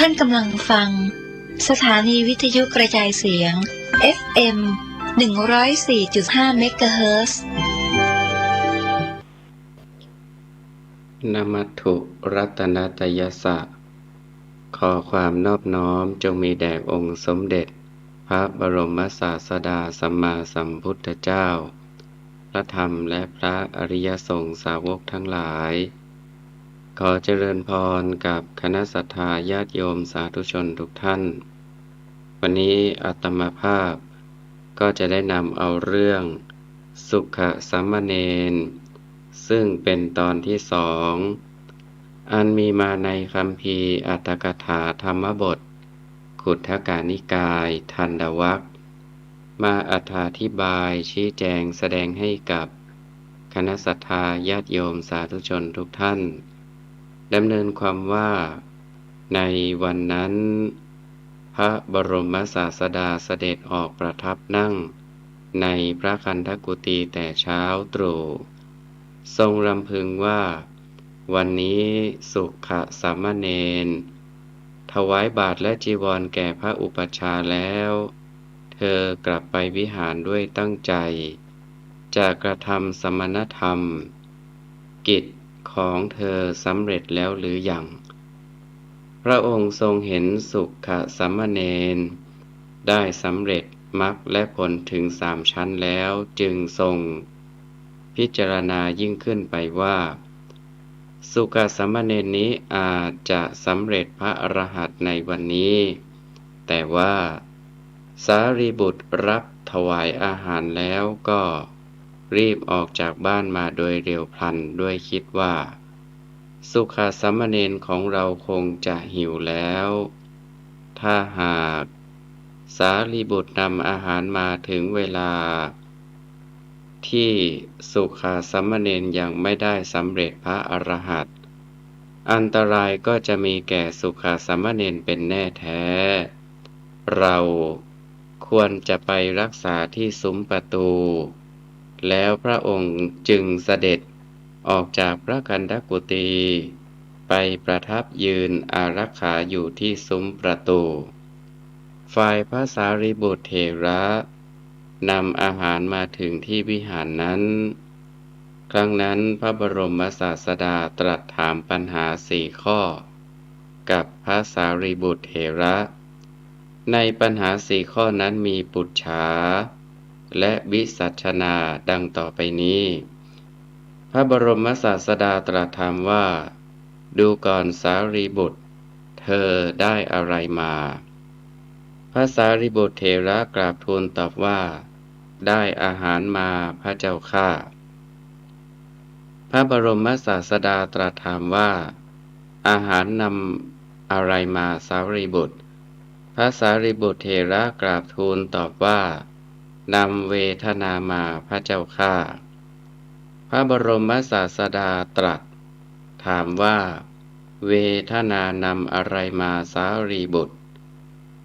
ท่านกำลังฟังสถานีวิทยุกระจายเสียง FM 104.5 เมกะเฮิรตซ์ นะมัตถุรัตนตยัสสะขอความนอบน้อมจงมีแด่องค์สมเด็จพระบรมศาสดาสัมมาสัมพุทธเจ้าพระธรรมและพระอริยสงฆ์สาวกทั้งหลายขอเจริญพรกับคณะศรัทธาญาติโยมสาธุชนทุกท่านวันนี้อาตมาภาพก็จะได้นำเอาเรื่องสุขสัมมเณรซึ่งเป็นตอนที่2อันมีมาในคัมภีร์อรรถกถาธรรมบทขุททกนิกายทันดวรรคมาอธิบายชี้แจงแสดงให้กับคณะศรัทธาญาติโยมสาธุชนทุกท่านดำเนินความว่าในวันนั้นพระบรมศาสดาเสด็จออกประทับนั่งในพระคันธกุฏีแต่เช้าตรู่ทรงรำพึงว่าวันนี้สุขสัมมเณรถวายบาตรและจีวรแก่พระอุปัชฌาย์แล้วเธอกลับไปวิหารด้วยตั้งใจจะกระทำสมณธรรมกิจของเธอสำเร็จแล้วหรือยังพระองค์ทรงเห็นสุขสัมมเณรได้สำเร็จมรรคและผลถึง3 ชั้นแล้วจึงทรงพิจารณายิ่งขึ้นไปว่าสุขสัมมเณรนี้อาจจะสำเร็จพระอรหันต์ในวันนี้แต่ว่าสารีบุตรรับถวายอาหารแล้วก็รีบออกจากบ้านมาโดยเร็วพลันด้วยคิดว่าสุขสัมมเณรของเราคงจะหิวแล้วถ้าหากสารีบุตรนำอาหารมาถึงเวลาที่สุขสัมมเณรยังไม่ได้สำเร็จพระอรหันต์อันตรายก็จะมีแก่สุขสัมมเณรเป็นแน่แท้เราควรจะไปรักษาที่ซุ้มประตูแล้วพระองค์จึงเสด็จออกจากพระคันธกุฏีไปประทับยืนอารักขาอยู่ที่ซุ้มประตูฝ่ายพระสารีบุตรเถระนำอาหารมาถึงที่วิหารนั้นครั้งนั้นพระบรมศาสดาตรัสถามปัญหา4 ข้อกับพระสารีบุตรเถระในปัญหา4 ข้อนั้นมีปุจฉาและวิสัชนาดังต่อไปนี้พระบรมศาสดาตรัสถามว่าดูก่อนสารีบุตรเธอได้อะไรมาพระสารีบุตรเถระกราบทูลตอบว่าได้อาหารมาพระเจ้าข้าพระบรมศาสดาตรัสถามว่าอาหารนำอะไรมาสารีบุตรพระสารีบุตรเถระกราบทูลตอบว่านำเวทนามาพระเจ้าข้าพระบรมศาสดาตรัสถามว่าเวทนานำอะไรมาสารีบุตร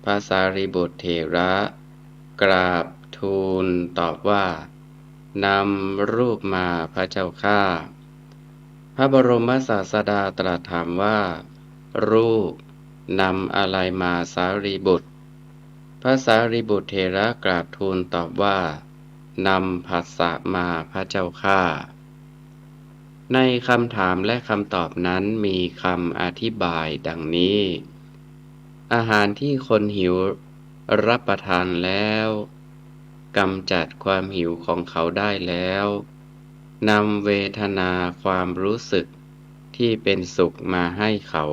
พระสารีบุตรเถระกราบทูลตอบว่านำรูปมาพระเจ้าข้าพระบรมศาสดาตรัสถามว่ารูปนำอะไรมาสารีบุตรพระสารีบุตรเถระกราบทูลตอบว่านำผัสสะมาพระเจ้าข้าในคำถามและคำตอบนั้นมีคำอธิบายดังนี้อาหารที่คนหิวรับประทานแล้วกำจัดความหิวของเขาได้แล้วนำเวทนาความรู้สึกที่เป็นสุขมาให้เขา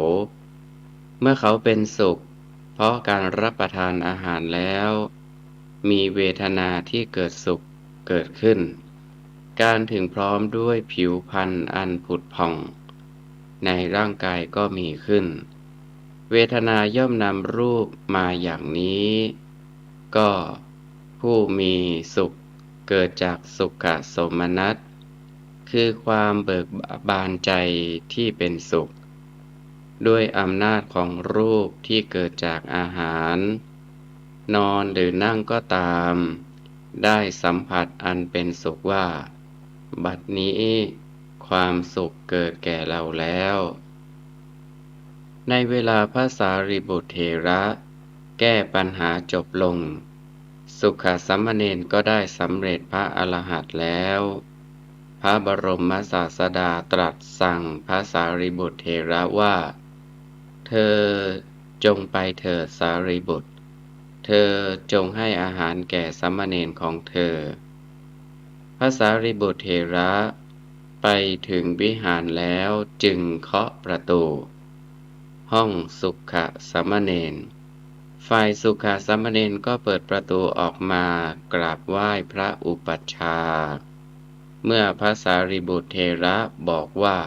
เมื่อเขาเป็นสุขเพราะการรับประทานอาหารแล้วมีเวทนาที่เกิดสุขเกิดขึ้นการถึงพร้อมด้วยผิวพรรณอันผุดผ่องในร่างกายก็มีขึ้นเวทนาย่อมนำรูปมาอย่างนี้ก็ผู้มีสุขเกิดจากสุขโสมนัสคือความเบิกบานใจที่เป็นสุขด้วยอำนาจของรูปที่เกิดจากอาหารนอนหรือนั่งก็ตามได้สัมผัสอันเป็นสุขว่าบัดนี้ความสุขเกิดแก่เราแล้ว ในเวลาพระสารีบุตรเถระแก้ปัญหาจบลงสุขสัมมเณรก็ได้สำเร็จพระอรหันต์แล้ว พระบรมศาสดาตรัสสั่งพระสารีบุตรเถระว่าเธอจงไปเถิดสารีบุตรเธอจงให้อาหารแก่สามเณรของเธอพระสารีบุตรเถระไปถึงวิหารแล้วจึงเคาะประตูห้องสุขสามเณรฝ่ายสุขสามเณรก็เปิดประตูออกมากราบไหว้พระอุปัชฌาย์เมื่อพระสารีบุตรเถระบอกว่า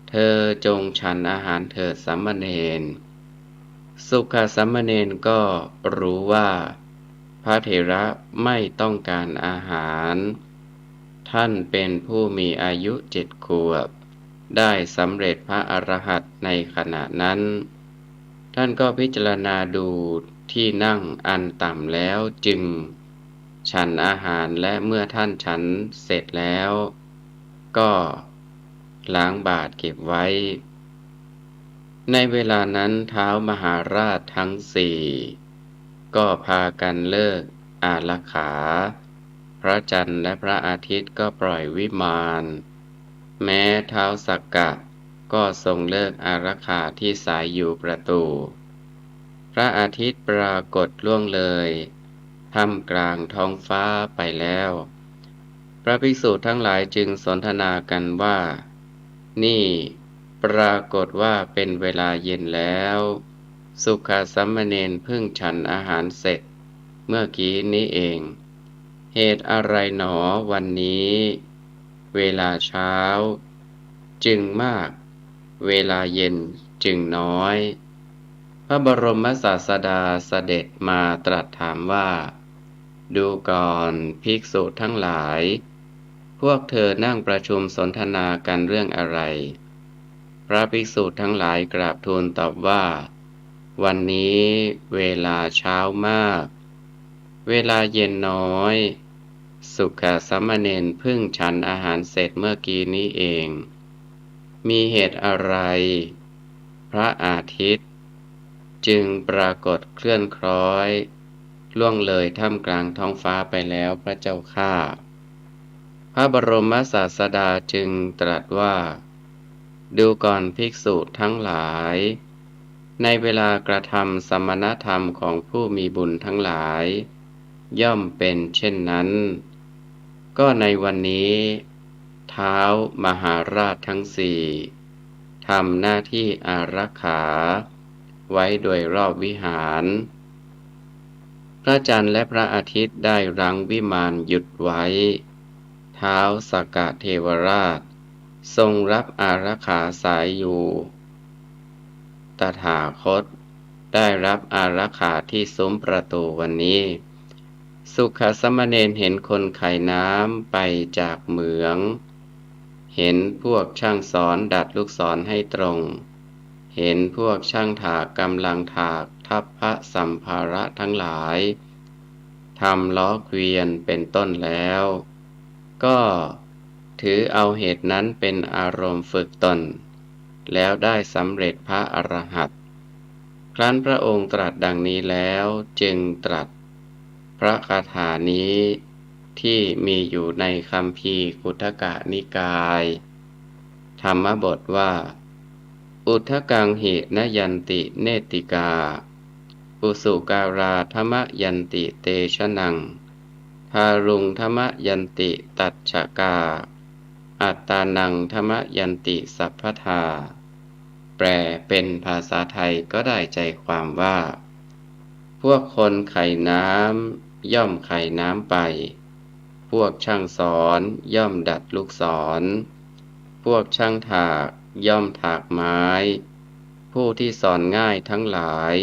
เธอจงฉันอาหารเถิดสามเณรสุขสามเณรก็รู้ว่าพระเถระไม่ต้องการอาหารท่านเป็นผู้มีอายุ7 ขวบได้สำเร็จพระอรหันต์ในขณะนั้นท่านก็พิจารณาดูที่นั่งอันต่ำแล้วจึงฉันอาหารและเมื่อท่านฉันเสร็จแล้วก็ล้างบาตรเก็บไว้ในเวลานั้นท้าวมหาราชทั้ง4ก็พากันเลิกอารักขาพระจันทร์และพระอาทิตย์ก็ปล่อยวิมานแม้ท้าวสักกะก็ทรงเลิกอารักขาที่สายอยู่ประตูพระอาทิตย์ปรากฏล่วงเลยท่ามกลางท้องฟ้าไปแล้วพระภิกษุทั้งหลายจึงสนทนากันว่านี่ปรากฏว่าเป็นเวลาเย็นแล้วสุขสามเณรเพิ่งฉันอาหารเสร็จเมื่อกี้นี้เองเหตุอะไรหนอวันนี้เวลาเช้าจึงมากเวลาเย็นจึงน้อยพระบรมศาสดาเสด็จมาตรัสถามว่าดูก่อนภิกษุทั้งหลายพวกเธอนั่งประชุมสนทนากันเรื่องอะไรพระภิกษุทั้งหลายกราบทูลตอบว่าวันนี้เวลาเช้ามากเวลาเย็นน้อยสุขสามเณรเพิ่งฉันอาหารเสร็จเมื่อกี้นี้เองมีเหตุอะไรพระอาทิตย์จึงปรากฏเคลื่อนคล้อยล่วงเลยท่ามกลางท้องฟ้าไปแล้วพระเจ้าข้าพระบรมศาสดาจึงตรัสว่าดูก่อนภิกษุทั้งหลายในเวลากระทำสมณธรรมของผู้มีบุญทั้งหลายย่อมเป็นเช่นนั้นก็ในวันนี้ท้าวมหาราชทั้ง4ทำหน้าที่อารักขาไว้โดยรอบวิหารพระจันทร์และพระอาทิตย์ได้รั้งวิมานหยุดไว้ท้าวสักกะเทวราชทรงรับอารักขาสายอยู่ตถาคตได้รับอารักขาที่ซุ้มประตูวันนี้สุขสามเณรเห็นคนไขน้ำไปจากเหมืองเห็นพวกช่างสอนดัดลูกศรให้ตรงเห็นพวกช่างถากกำลังถากทัพพระสัมภาระทั้งหลายทำล้อเกวียนเป็นต้นแล้วก็ถือเอาเหตุนั้นเป็นอารมณ์ฝึกตนแล้วได้สำเร็จพระอรหันต์ครั้นพระองค์ตรัสดังนี้แล้วจึงตรัสพระคาถานี้ที่มีอยู่ในคัมภีร์กุทกนิกายธรรมบทว่าอุทกังหินยันติเนติกาอุสุการาธรรมยันติเตชะนังทารุงธรรมยันติตัชฌกาอัตตานังธรรมยันติสัพพทาแปลเป็นภาษาไทยก็ได้ใจความว่าพวกคนไขน้ำย่อมไขน้ำไปพวกช่างสอนย่อมดัดลูกศรพวกช่างถากย่อมถากไม้ผู้ที่สอนง่ายทั้งหลาย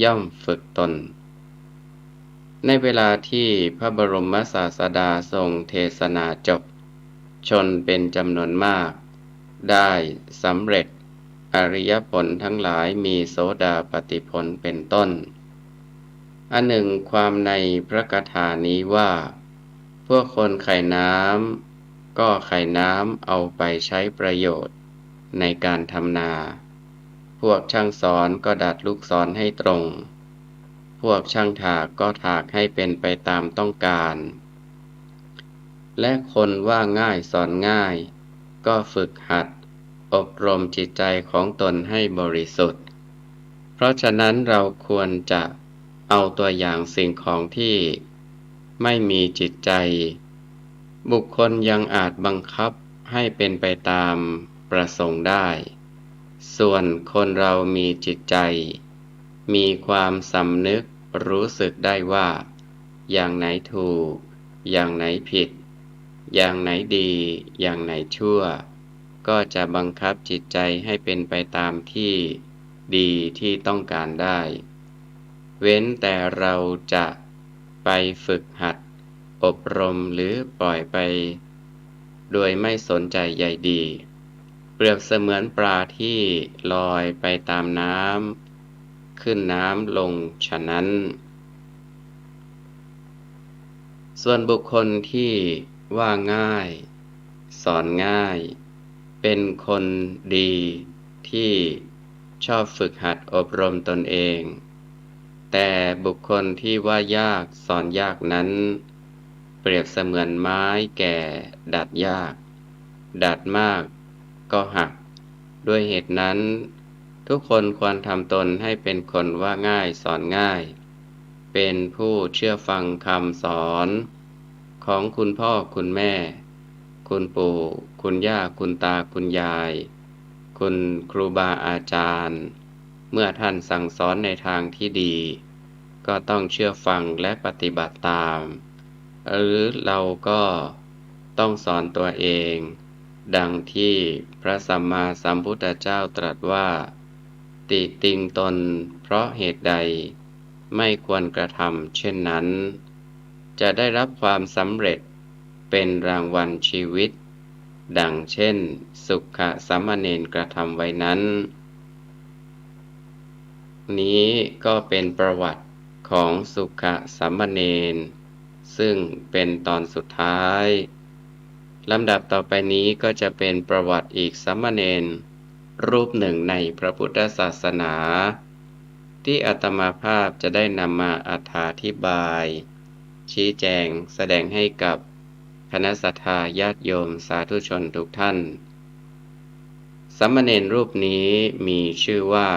ย่อมฝึกตนในเวลาที่พระบรมศาสดาทรงเทศนาจบชนเป็นจำนวนมากได้สำเร็จอริยผลทั้งหลายมีโสดาปัตติผลเป็นต้นอันหนึ่งความในพระคาถานี้ว่าพวกคนไขน้ำก็ไขน้ำเอาไปใช้ประโยชน์ในการทำนา พวกช่างสอนก็ดัดลูกศรให้ตรง พวกช่างถากก็ถากให้เป็นไปตามต้องการ และคนว่าง่ายสอนง่ายก็ฝึกหัดอบรมจิตใจของตนให้บริสุทธิ์ เพราะฉะนั้นเราควรจะเอาตัวอย่างสิ่งของที่ไม่มีจิตใจ บุคคลยังอาจบังคับให้เป็นไปตามประสงค์ได้ ส่วนคนเรามีจิตใจ มีความสำนึกรู้สึกได้ว่า อย่างไหนถูก อย่างไหนผิด อย่างไหนดี อย่างไหนชั่ว ก็จะบังคับจิตใจให้เป็นไปตามที่ดีที่ต้องการได้ เว้นแต่เราจะไปฝึกหัดอบรมหรือปล่อยไปโดยไม่สนใจใยดี เปรียบเสมือนปลาที่ลอยไปตามน้ำขึ้นน้ำลงฉะนั้น ส่วนบุคคลที่ว่าง่ายสอนง่ายเป็นคนดีที่ชอบฝึกหัดอบรมตนเองแต่บุคคลที่ว่ายากสอนยากนั้นเปรียบเสมือนไม้แก่ดัดยากดัดมากก็หักด้วยเหตุนั้นทุกคนควรทำตนให้เป็นคนว่าง่ายสอนง่ายเป็นผู้เชื่อฟังคำสอนของคุณพ่อคุณแม่คุณปู่คุณย่าคุณตาคุณยายคุณครูบาอาจารย์เมื่อท่านสั่งสอนในทางที่ดีก็ต้องเชื่อฟังและปฏิบัติตามหรือเราก็ต้องสอนตัวเองดังที่พระสัมมาสัมพุทธเจ้าตรัสว่าติติงตนเพราะเหตุใดไม่ควรกระทำเช่นนั้นจะได้รับความสำเร็จเป็นรางวัลชีวิตดังเช่นสุขสามเณรกระทำไว้นั้นนี้ก็เป็นประวัติของสุขสามเณรซึ่งเป็นตอนสุดท้ายลำดับต่อไปนี้ก็จะเป็นประวัติอีกสามเณรรูปหนึ่งในพระพุทธศาสนาที่อาตมาภาพจะได้นำมาอธิบายชี้แจงแสดงให้กับคณะศรัทธาญาติโยมสาธุชนทุกท่านสามเณรรูปนี้มีชื่อว่า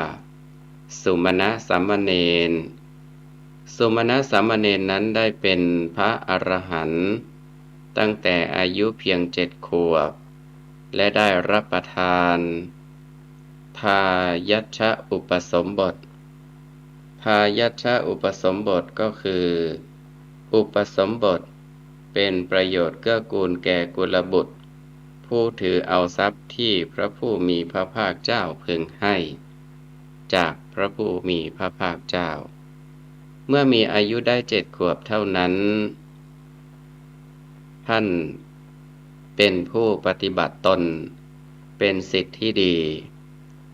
สุมาณะสามเณรสุมาณะสามเณรนั้นได้เป็นพระอรหันต์ตั้งแต่อายุเพียง7 ขวบและได้รับประทานทายัชชอุปสมบททายัชชอุปสมบทก็คืออุปสมบทเป็นประโยชน์เกื้อกูลแก่กุลบุตรผู้ถือเอาทรัพย์ที่พระผู้มีพระภาคเจ้าพึงให้จากพระผู้มีพระภาคเจ้าเมื่อมีอายุได้7 ขวบเท่านั้นท่านเป็นผู้ปฏิบัติตนเป็นศิษย์ที่ดี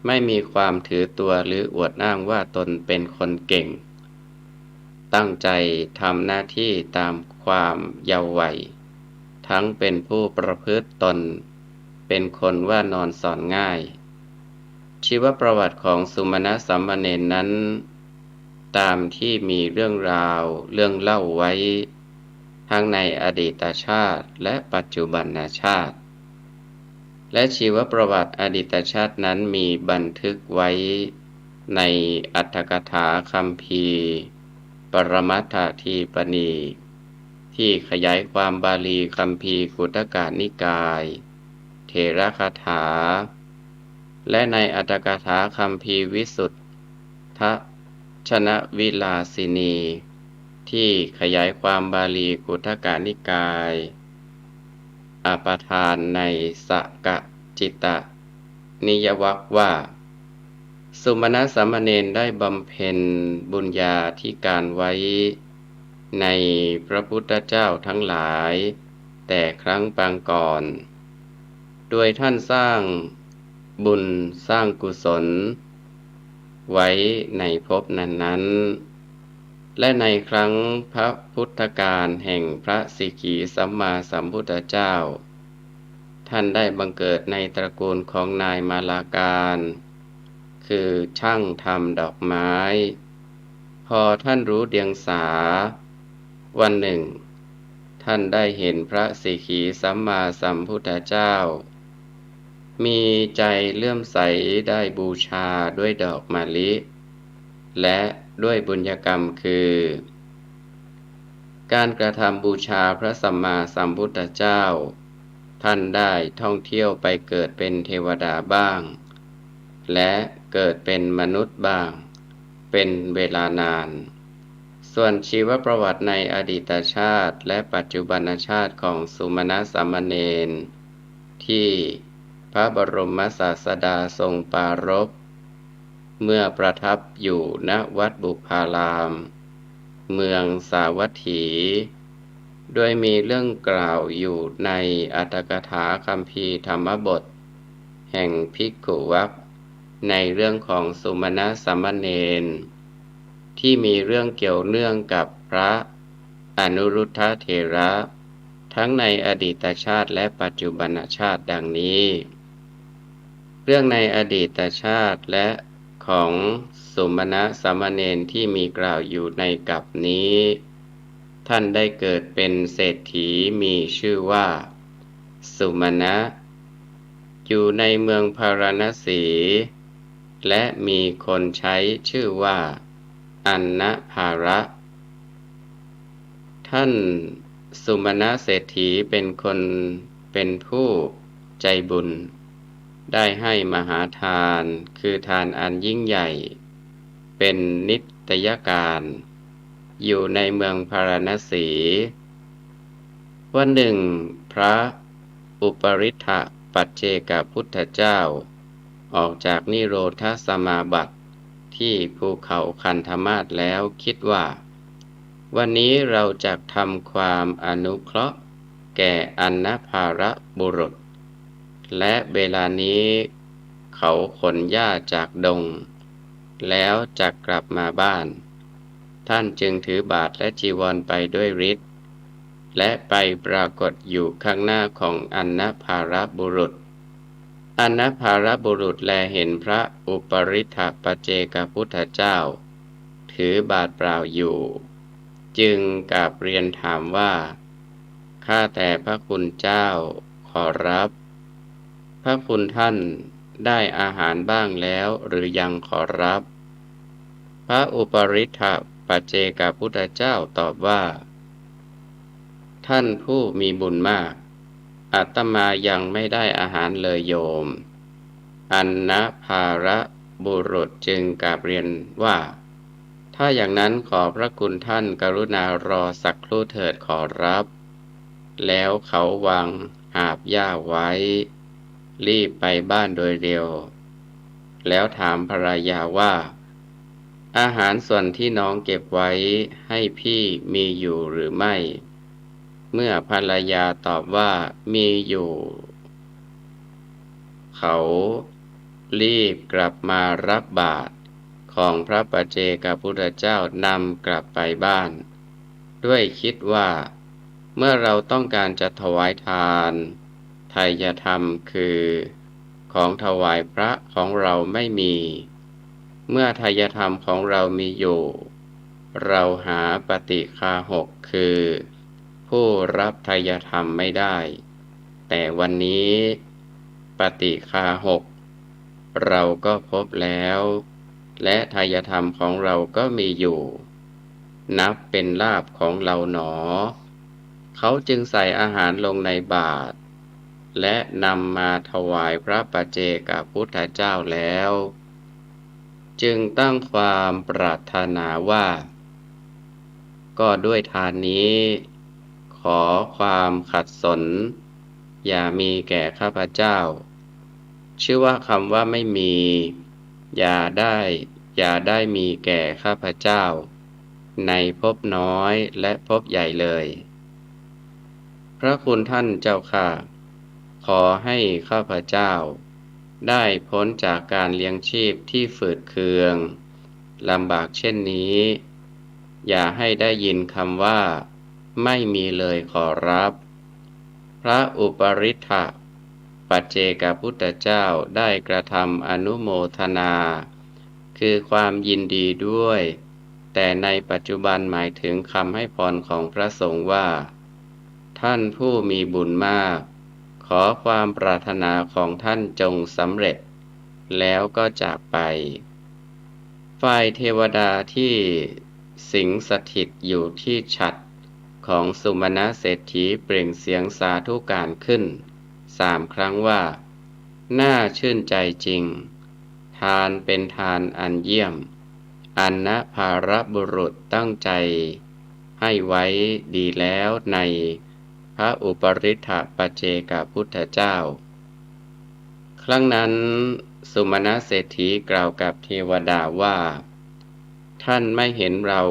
ไม่มีความถือตัวหรืออวดอ้างว่าตนเป็นคนเก่งตั้งใจทำหน้าที่ตามความเยาว์วัยทั้งเป็นผู้ประพฤติตนเป็นคนว่านอนสอนง่ายชีวประวัติของสุมาณะสามเณรนั้นตามที่มีเรื่องราวเรื่องเล่าไว้ทั้งในอดีตชาติและปัจจุบันชาติและชีวประวัติอดีตชาตินั้นมีบันทึกไว้ในอรรถกถาคัมภีร์ปรมัตถทีปณีที่ขยายความบาลีคัมภีร์ขุทกนิกายเถรคถาและในอรรถกถาคัมภีร์วิสุทธชนวิลาสินีที่ขยายความบาลีขุทกนิกายอปทานในสกจิตนิยวรรคว่าสุมาณะสามเณรได้บำเพ็ญบุญญาธิการไว้ในพระพุทธเจ้าทั้งหลายแต่ครั้งปางก่อนโดยท่านสร้างบุญสร้างกุศลไว้ในภพนั้นๆและในครั้งพระพุทธกาลแห่งพระสิกขีสัมมาสัมพุทธเจ้าท่านได้บังเกิดในตระกูลของนายมาลาการ คือช่างทำดอกไม้ พอท่านรู้เดียงสาวันหนึ่งท่านได้เห็นพระสิกขีสัมมาสัมพุทธเจ้ามีใจเลื่อมใสได้บูชาด้วยดอกมะลิและด้วยบุญญกรรมคือการกระทำบูชาพระสัมมาสัมพุทธเจ้าท่านได้ท่องเที่ยวไปเกิดเป็นเทวดาบ้างและเกิดเป็นมนุษย์บ้างเป็นเวลานานส่วนชีวประวัติในอดีตชาติและปัจจุบันชาติของสุมาณสามเณรที่พระบรมศาสดาทรงปรารภเมื่อประทับอยู่ณวัดบุพารามเมืองสาวัตถีโดยมีเรื่องกล่าวอยู่ในอรรถกถาคัมภีร์ธรรมบทแห่งภิกขุวรรคในเรื่องของสุมาณสามเณรที่มีเรื่องเกี่ยวเนื่องกับพระอนุรุทธเถระทั้งในอดีตชาติและปัจจุบันชาติดังนี้เรื่องในอดีตชาติและของสุมาณสามเณรที่มีกล่าวอยู่ในกรรปนี้ท่านได้เกิดเป็นเศรษฐีมีชื่อว่าสุมาณะอยู่ในเมืองพาราณสีและมีคนใช้ชื่อว่าอันนภาระท่านสุมาณะเศรษฐีเป็นผู้ใจบุญได้ให้มหาทานคือทานอันยิ่งใหญ่เป็นนิตยการอยู่ในเมืองพาราณสีวันหนึ่งพระอุปริทธปัจเจกพุทธเจ้าออกจากนิโรธสมาบัติที่ภูเขาคันธมาศแล้วคิดว่าวันนี้เราจะทำความอนุเคราะห์แก่อันนภาระบุรุษและเวลานี้เขาขนหญ้าจากดงแล้วจะกลับมาบ้านท่านจึงถือบาตรและจีวรไปด้วยฤทธิ์และไปปรากฏอยู่ข้างหน้าของอันนภาระบุรุษอันนภาระบุรุษแลเห็นพระอุปริทธปัจเจกพุทธเจ้าถือบาตรเปล่าอยู่จึงกราบเรียนถามว่าข้าแต่พระคุณเจ้าขอรับพระคุณท่านได้อาหารบ้างแล้วหรือยังขอรับพระอุปริทธปัจเจกพุทธเจ้าตอบว่าท่านผู้มีบุญมากอาตมายังไม่ได้อาหารเลยโยมอันนภาระบุรุษจึงกราบเรียนว่าถ้าอย่างนั้นขอพระคุณท่านกรุณารอสักครู่เถิดขอรับแล้วเขาวางหาบหญ้าไว้รีบไปบ้านโดยเร็วแล้วถามภรรยาว่าอาหารส่วนที่น้องเก็บไว้ให้พี่มีอยู่หรือไม่เมื่อภรรยาตอบว่ามีอยู่เขารีบกลับมารับบาตรของพระปัจเจกพุทธเจ้านำกลับไปบ้านด้วยคิดว่าเมื่อเราต้องการจะถวายทานไทยธรรมคือของถวายพระของเราไม่มีเมื่อไทยธรรมของเรามีอยู่เราหาปฏิฆาหกคือผู้รับไทยธรรมไม่ได้แต่วันนี้ปฏิฆาหกเราก็พบแล้วและไทยธรรมของเราก็มีอยู่นับเป็นลาภของเราหนอเขาจึงใส่อาหารลงในบาตรและนำมาถวายพระปัจเจกพุทธเจ้าแล้วจึงตั้งความปรารถนาว่าก็ด้วยทานนี้ขอความขัดสนอย่ามีแก่ข้าพเจ้าชื่อว่าคำว่าไม่มีอย่าได้มีแก่ข้าพเจ้าในภพน้อยและภพใหญ่เลยพระคุณท่านเจ้าค่ะขอให้ข้าพเจ้าได้พ้นจากการเลี้ยงชีพที่ฝืดเคืองลำบากเช่นนี้อย่าให้ได้ยินคำว่าไม่มีเลยขอรับพระอุปริทธปัจเจกพุทธเจ้าได้กระทำอนุโมทนา คือความยินดีด้วย แต่ในปัจจุบันหมายถึงคำให้พรของพระสงฆ์ว่า ท่านผู้มีบุญมาก ขอความปรารถนาของท่านจงสำเร็จ แล้วก็จากไป ฝ่ายเทวดาที่สิงสถิตอยู่ที่ฉัตรของสุมาณเศรษฐีเปล่งเสียงสาธุการขึ้น3 ครั้งว่า น่าชื่นใจจริง ทานเป็นทานอันเยี่ยม อันนภารบุรุษตั้งใจให้ไว้ดีแล้วในพระอุปริทธปัจเจกพุทธเจ้า ครั้งนั้นสุมาณเศรษฐีกล่าวกับเทวดาว่า ท่านไม่เห็นเรา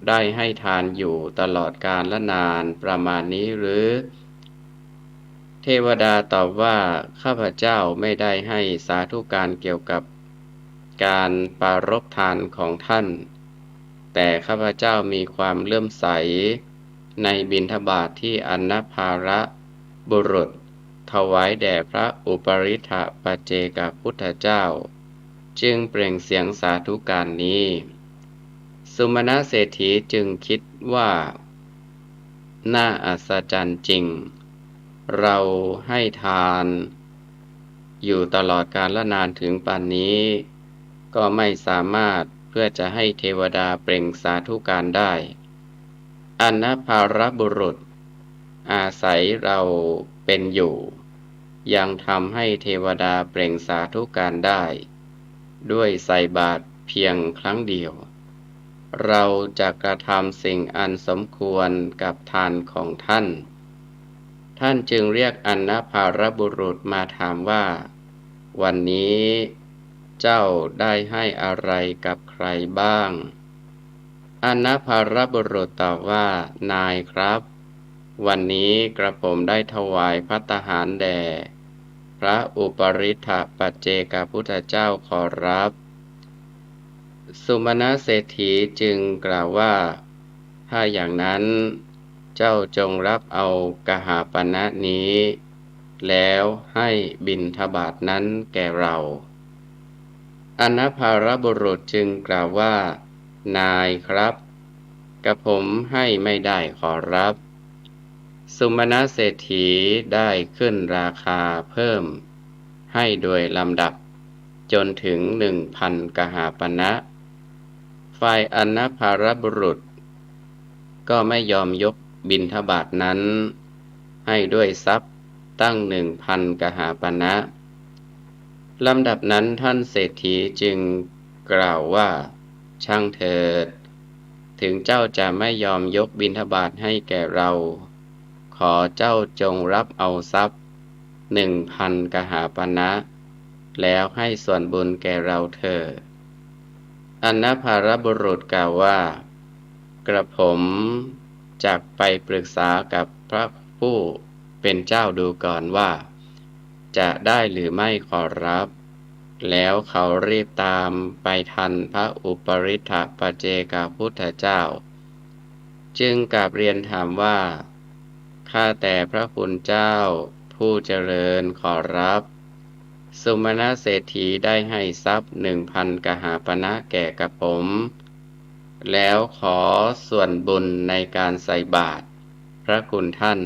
ได้ให้ทานอยู่ตลอดกาลและนานประมาณนี้หรือ เทวดาตอบว่าข้าพเจ้าไม่ได้ให้สาธุการเกี่ยวกับการปรารภทานของท่าน แต่ข้าพเจ้ามีความเลื่อมใสในบิณฑบาตที่อันนภารบุรุษถวายแด่พระอุปริทธปัจเจกพุทธเจ้า จึงเปล่งเสียงสาธุการนี้ สุมาณเศรษฐีจึงคิดว่าน่าอัศจรรย์จริง เราให้ทานอยู่ตลอดกาลนานถึงป่านนี้ ก็ไม่สามารถเพื่อจะให้เทวดาเปล่งสาธุการได้ อันนภารบุรุษอาศัยเราเป็นอยู่ ยังทำให้เทวดาเปล่งสาธุการได้ ด้วยใส่บาตรเพียงครั้งเดียว เราจะกระทำสิ่งอันสมควรกับทานของท่าน ท่านจึงเรียกอันนภารบุรุษมาถามว่า วันนี้เจ้าได้ให้อะไรกับใครบ้าง อันนภารบุรุษตอบว่า นายครับ วันนี้กระผมได้ถวายภัตตาหารแด่พระอุปริทธปัจเจกพุทธเจ้าขอรับ สุมาณเศรษฐีจึงกล่าวว่า ถ้าอย่างนั้นเจ้าจงรับเอากหาปณะนี้ แล้วให้บิณฑบาตนั้นแก่เรา อันนภารบุรุษจึงกล่าวว่า นายครับกระผมให้ไม่ได้ขอรับ สุมาณเศรษฐีได้ขึ้นราคาเพิ่มให้โดยลำดับจนถึง 1,000 กหาปณะ ฝ่ายอันนภารบุรุษก็ไม่ยอมยกบิณฑบาตนั้นให้ด้วยทรัพย์ตั้ง 1,000 กหาปณะ ลำดับนั้นท่านเศรษฐีจึงกล่าวว่าช่างเถิด ถึงเจ้าจะไม่ยอมยกบิณฑบาตให้แก่เรา ขอเจ้าจงรับเอาทรัพย์ 1,000 กหาปณะ แล้วให้ส่วนบุญแก่เราเถิด อันนภารบุรุษกล่าวว่า กระผมจักไปปรึกษากับพระผู้เป็นเจ้าดูก่อนว่า จะได้หรือไม่ขอรับ แล้วเขารีบตามไปทันพระอุปริทธปัจเจกพุทธเจ้า จึงกราบเรียนถามว่า ข้าแต่พระคุณเจ้าผู้เจริญขอรับ สุมาณเศรษฐีได้ให้ทรัพย์ 1,000 กหาปณะแก่กระผม แล้วขอส่วนบุญในการใส่บาตรพระคุณท่าน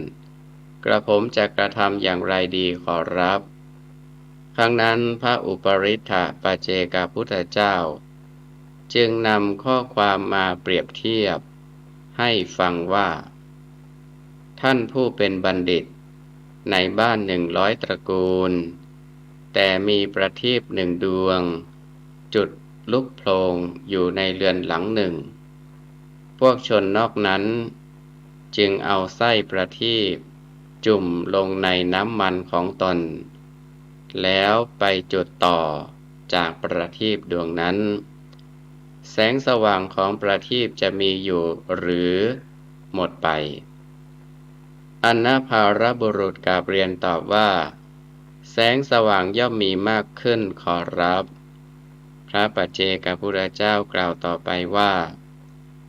กระผมจะกระทำอย่างไรดีขอรับ ครั้งนั้นพระอุปริทธปัจเจกพุทธเจ้า จึงนำข้อความมาเปรียบเทียบให้ฟังว่า ท่านผู้เป็นบัณฑิตในบ้าน100 ตระกูล แต่มีประทีป1 ดวง จุดลุกโพลงอยู่ในเรือนหลังหนึ่ง พวกชนนอกนั้นจึงเอาไส้ประทีปจุ่มลงในน้ำมันของตน แล้วไปจุดต่อจากประทีปดวงนั้น แสงสว่างของประทีปจะมีอยู่หรือหมดไป อันนภารบุรุษกราบเรียนตอบว่า แสงสว่างย่อมมีมากขึ้นขอรับ พระปัจเจกพุทธเจ้ากล่าวต่อไปว่า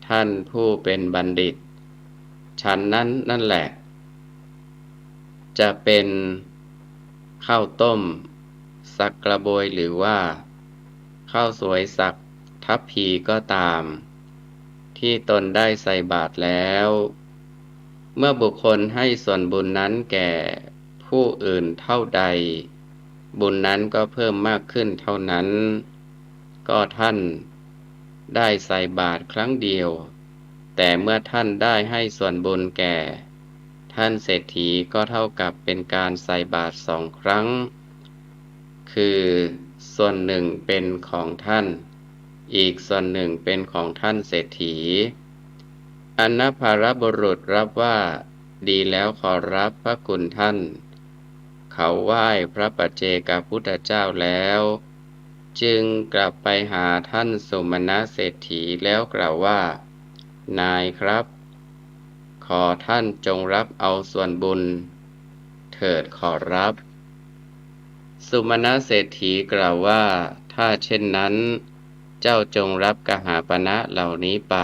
ท่านผู้เป็นบัณฑิตฉันนั้นนั่นแหละ จะเป็นข้าวต้มสักกระบวยหรือว่า ข้าวสวยสักทัพพีก็ตามที่ตนได้ใส่บาตรแล้วเมื่อบุคคลให้ส่วนบุญนั้นแก่ผู้อื่นเท่าใดบุญนั้นก็เพิ่มมากขึ้นเท่านั้นก็ท่านได้ใส่บาตรครั้งเดียวแต่เมื่อท่านได้ให้ส่วนบุญแก่ท่านเศรษฐีก็เท่ากับเป็นการใส่บาตร2 ครั้งคือส่วนหนึ่งเป็นของท่านอีกส่วนหนึ่งเป็นของท่านเศรษฐีอันนภารบุรุษรับว่าดีแล้วขอรับพระคุณท่านเขาไหว้พระปัจเจกพุทธเจ้าแล้วจึงกลับไปหาท่านสุมาณะเศรษฐีแล้วกล่าวว่านายครับขอท่านจงรับเอาส่วนบุญเถิดขอรับสุมาณะเศรษฐีกล่าวว่าถ้าเช่นนั้นเจ้าจงรับกหาปณะเหล่านี้ไป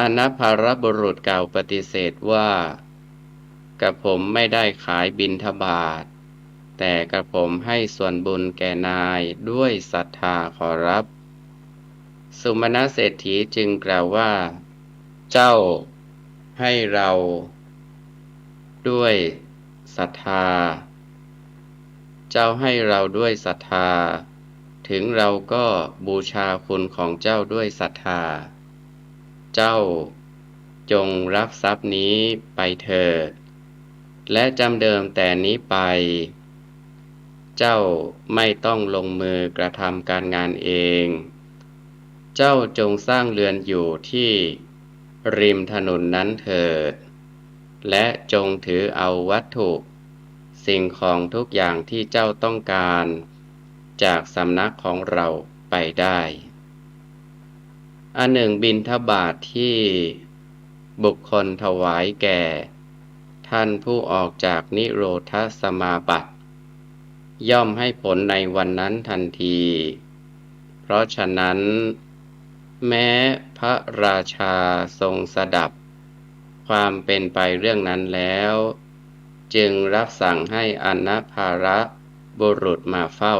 อนัพพารบุรุษกล่าวปฏิเสธว่ากระผมไม่ได้ขายบิณฑบาตแต่กระผมให้ส่วนบุญแก่นายด้วยศรัทธาขอรับสุมาณะเศรษฐีจึงกล่าวว่าเจ้าให้เราด้วยศรัทธาเจ้าให้เราด้วยศรัทธาถึงเราก็บูชาคุณของเจ้าด้วยศรัทธาเจ้าจงรับทรัพย์นี้ไปเถิดและจำเดิมแต่นี้ไปเจ้าไม่ต้องลงมือกระทำการงานเองเจ้าจงสร้างเรือนอยู่ที่ริมถนนนั้นเถิดและจงถือเอาวัตถุสิ่งของทุกอย่างที่เจ้าต้องการจากสำนักของเราไปได้อันหนึ่งบิณฑบาตที่บุคคลถวายแก่ท่านผู้ออกจากนิโรธสมาบัติย่อมให้ผลในวันนั้นทันทีเพราะฉะนั้นแม้พระราชาทรงสดับความเป็นไปเรื่องนั้นแล้วจึงรับสั่งให้อนัพพารบุรุษมาเฝ้า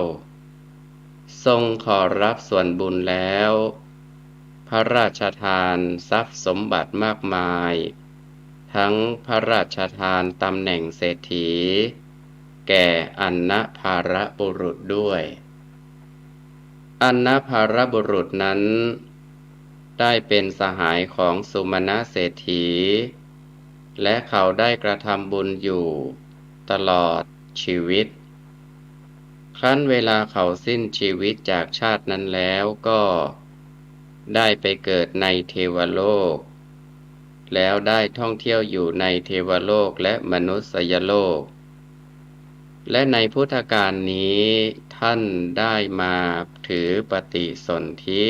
ทรงขอรับส่วนบุญแล้วพระราชทานทรัพย์สมบัติมากมายทั้งพระราชทานตำแหน่งเศรษฐีแก่อนัพพารบุรุษด้วยอนัพพารบุรุษนั้นได้เป็นสหายของสุมาณะเศรษฐีและเขาได้กระทำบุญอยู่ตลอดชีวิตครั้นเวลาเขาสิ้นชีวิตจากชาตินั้นแล้วก็ได้ไปเกิดในเทวโลกแล้วได้ท่องเที่ยวอยู่ในเทวโลกและมนุษยโลกและในพุทธกาลนี้ท่านได้มาถือปฏิสนธิ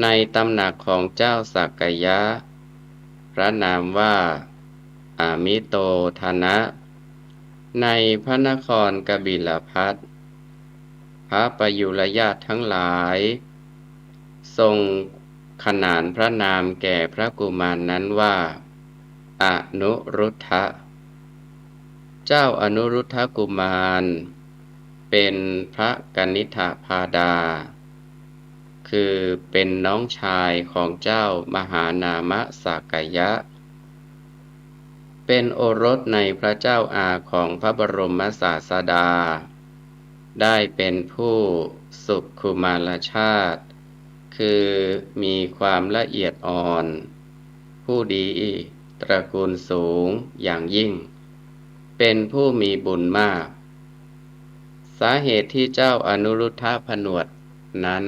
ในตำหนักของเจ้าสักกยะพระนามว่าอามิโตทนะในพระนครกบิลพัสสพระปยุรญาติทั้งหลายทรงขนานพระนามแก่พระกุมารนั้นว่าอนุรุทธะเจ้าอนุรุทธกุมารเป็นพระกนิษฐพาดาคือเป็นน้องชายของเจ้ามหานามสักกยะเป็นโอรสในพระเจ้าอาของพระบรมศาสดาได้เป็นผู้สุขุมารชาติคือมีความละเอียดอ่อนผู้ดีตระกูลสูงอย่างยิ่งเป็นผู้มีบุญมากสาเหตุที่เจ้าอนุรุทธะผนวดนั้น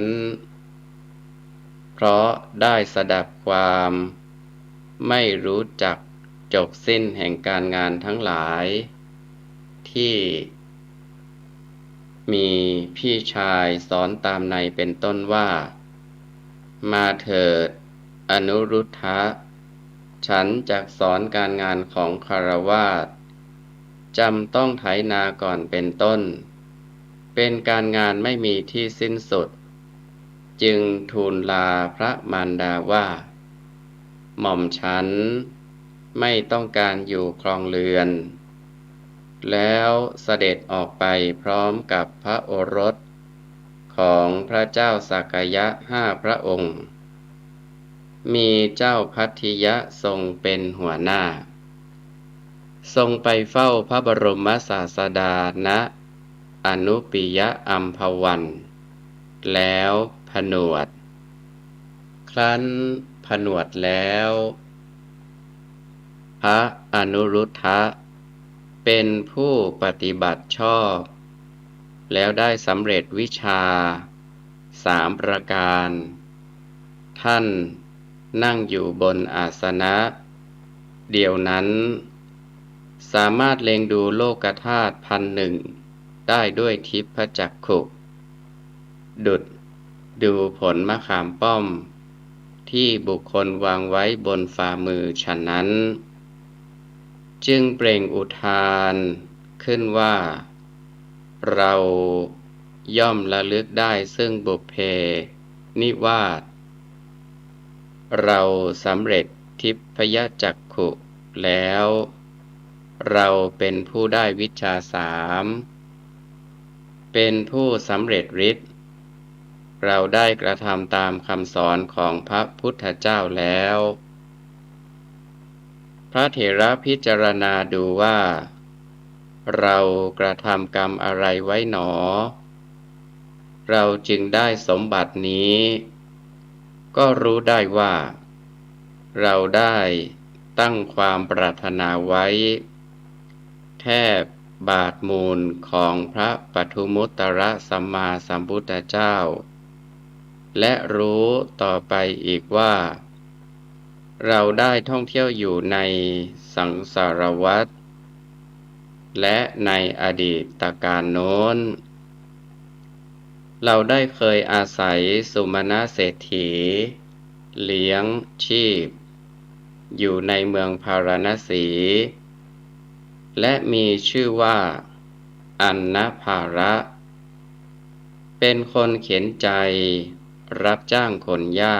เพราะได้สดับความไม่รู้จักจบสิ้นแห่งการงานทั้งหลายที่มีพี่ชายสอนตามในเป็นต้นว่ามาเถิดอนุรุทธะฉันจักสอนการงานของคฤหัสถ์จำต้องไถนาก่อนเป็นต้นเป็นการงานไม่มีที่สิ้นสุดจึงทูลลาพระมารดาว่าหม่อมฉันไม่ต้องการอยู่ครองเรือนแล้วเสด็จออกไปพร้อมกับพระโอรส ของพระเจ้าสักยะ5 พระองค์ มีเจ้าพัทธิยะทรงเป็นหัวหน้า ทรงไปเฝ้าพระบรมศาสดาณอนุปิยอัมพวัน แล้วผนวด ครั้นผนวดแล้ว พระอนุรุทธะเป็นผู้ปฏิบัติชอบ แล้วได้สำเร็จวิชา3 ประการ ท่านนั่งอยู่บนอาสนะเดียวนั้นสามารถเล็งดูโลกธาตุ1,000ได้ด้วยทิพจักขุ ดุจดูผลมะขามป้อมที่บุคคลวางไว้บนฝ่ามือฉะนั้น จึงเปล่งอุทานขึ้นว่า เราย่อมระลึกได้ซึ่งบุพเพนิวาส เราสำเร็จทิพยจักขุแล้ว เราเป็นผู้ได้วิชชา3 เป็นผู้สำเร็จฤทธิ์ เราได้กระทำตามคำสอนของพระพุทธเจ้าแล้ว พระเถระพิจารณาดูว่า เรากระทำกรรมอะไรไว้หนอ เราจึงได้สมบัตินี้ ก็รู้ได้ว่า เราได้ตั้งความปรารถนาไว้ แทบบาทมูลของพระปทุมุตตรสัมมาสัมพุทธเจ้า และรู้ต่อไปอีกว่า เราได้ท่องเที่ยวอยู่ในสังสารวัฏและในอดีตการโน้น เราได้เคยอาศัยสุมาณเศรษฐีเลี้ยงชีพอยู่ในเมืองพาราณสี และมีชื่อว่าอันนภาระ เป็นคนเข็นใจรับจ้างขนหญ้า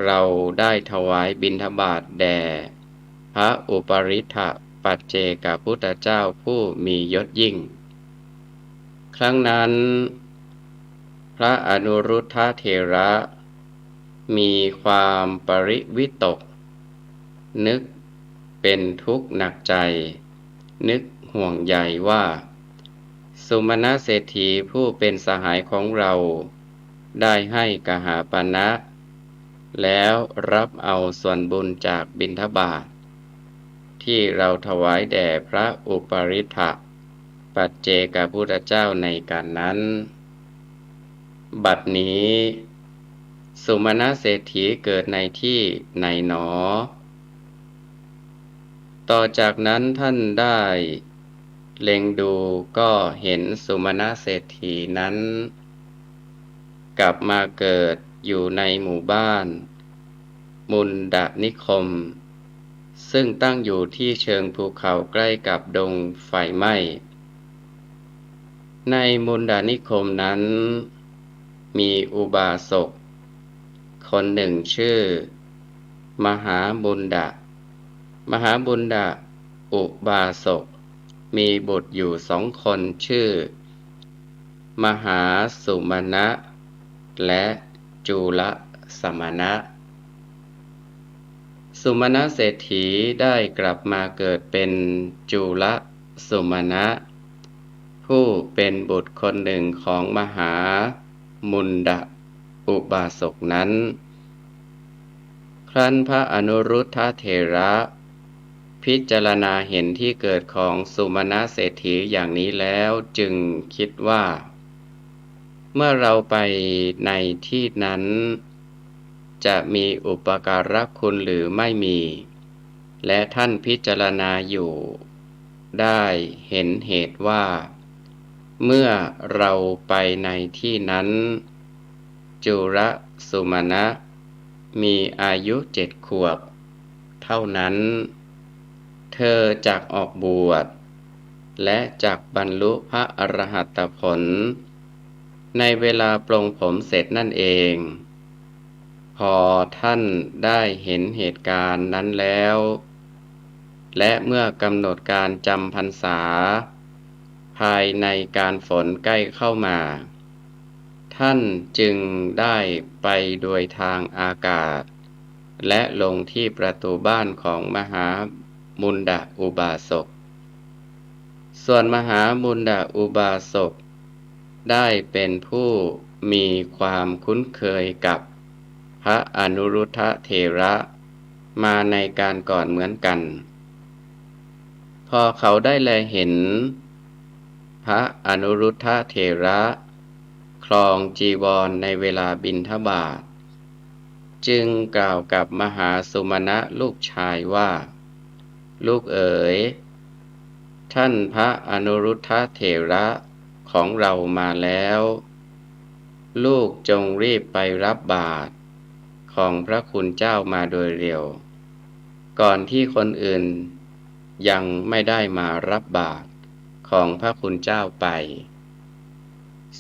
เราได้ถวายบิณฑบาตแด่พระอุปริทธปัจเจกพุทธเจ้าผู้มียศยิ่ง ครั้งนั้น พระอนุรุทธเถระมีความปริวิตก นึกเป็นทุกข์หนักใจ นึกห่วงใยว่า สุมาณเศรษฐีผู้เป็นสหายของเราได้ให้กหาปณะแล้วรับเอาส่วนบุญจากบิณฑบาตที่เราถวายแด่พระอุปริทธปัจเจกพุทธเจ้าในการนั้น บัดนี้สุมาณเศรษฐีเกิดในที่ไหนหนอ ต่อจากนั้นท่านได้เล็งดูก็เห็นสุมาณเศรษฐีนั้น กลับมาเกิดอยู่ในหมู่บ้านมุนดนิคม ซึ่งตั้งอยู่ที่เชิงภูเขาใกล้กับดงไฟไหม้ ในมุนดนิคมนั้น มีอุบาสกคนหนึ่งชื่อมหาบุณดะ มหาบุณดะอุบาสกมีบุตรอยู่2 คนชื่อมหาสุมาณะและจุลสมณะ สุมาณเศรษฐีได้กลับมาเกิดเป็นจุลสุมาณะผู้เป็นบุตรคนหนึ่งของมหามุนดะอุบาสกนั้น ครั้นพระอนุรุทธเถระพิจารณาเห็นที่เกิดของสุมาณเศรษฐีอย่างนี้แล้วจึงคิดว่า เมื่อเราไปในที่นั้นจะมีอุปการะคุณหรือไม่มี และท่านพิจารณาอยู่ได้เห็นเหตุว่า เมื่อเราไปในที่นั้น จุลสุมาณะมีอายุ7 ขวบเท่านั้น เธอจักออกบวชและจักบรรลุพระอรหัตผลในเวลาปลงผมเสร็จนั่นเอง พอท่านได้เห็นเหตุการณ์นั้นแล้ว และเมื่อกำหนดการจำพรรษาภายในการฝนใกล้เข้ามา ท่านจึงได้ไปโดยทางอากาศและลงที่ประตูบ้านของมหามุนดะอุบาสกส่วนมหามุนดะอุบาสกได้เป็นผู้มีความคุ้นเคยกับพระอนุรุทธเถระมาในการก่อนเหมือนกันพอเขาได้แลเห็นพระอนุรุทธเถระครองจีวรในเวลาบิณฑบาตจึงกล่าวกับมหาสุมาณะลูกชายว่าลูกเอ๋ยท่านพระอนุรุทธเถระของเรามาแล้วลูกจงรีบไปรับบาตรของพระคุณเจ้ามาโดยเร็วก่อนที่คนอื่นยังไม่ได้มารับบาตรของพระคุณเจ้าไป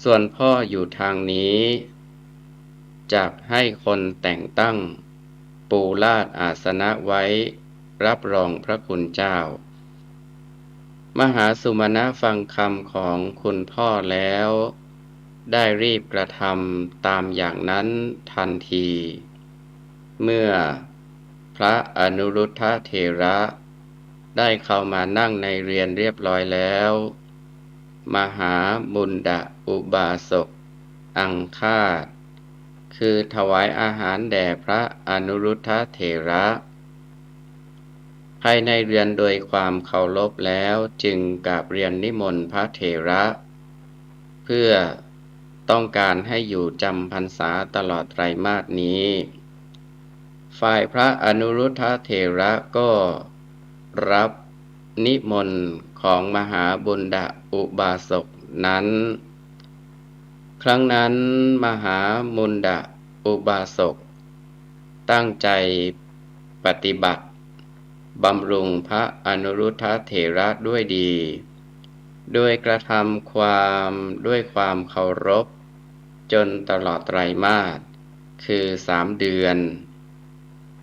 ส่วนพ่ออยู่ทางนี้จักให้คนแต่งตั้งปูลาดอาสนะไว้รับรองพระคุณเจ้ามหาสุมาณะฟังคำของคุณพ่อแล้วได้รีบกระทำตามอย่างนั้นทันทีเมื่อพระอนุรุทธเถระได้เข้ามานั่งในเรือนเรียบร้อยแล้วมหามุนดะอุบาสกอังคาสคือถวายอาหารแด่พระอนุรุทธเถระภายในเรือนโดยความเคารพแล้วจึงกราบเรียนนิมนต์พระเถระเพื่อต้องการให้อยู่จำพรรษาตลอดไตรมาสนี้ฝ่ายพระอนุรุทธเถระก็รับนิมนต์ของมหาบุณฑะอุบาสกนั้นครั้งนั้นมหามุณฑะอุบาสกตั้งใจปฏิบัติบำรุงพระอนุรุทธเถระด้วยดีโดยกระทำด้วยความเคารพจนตลอดไตรมาสคือ3 เดือน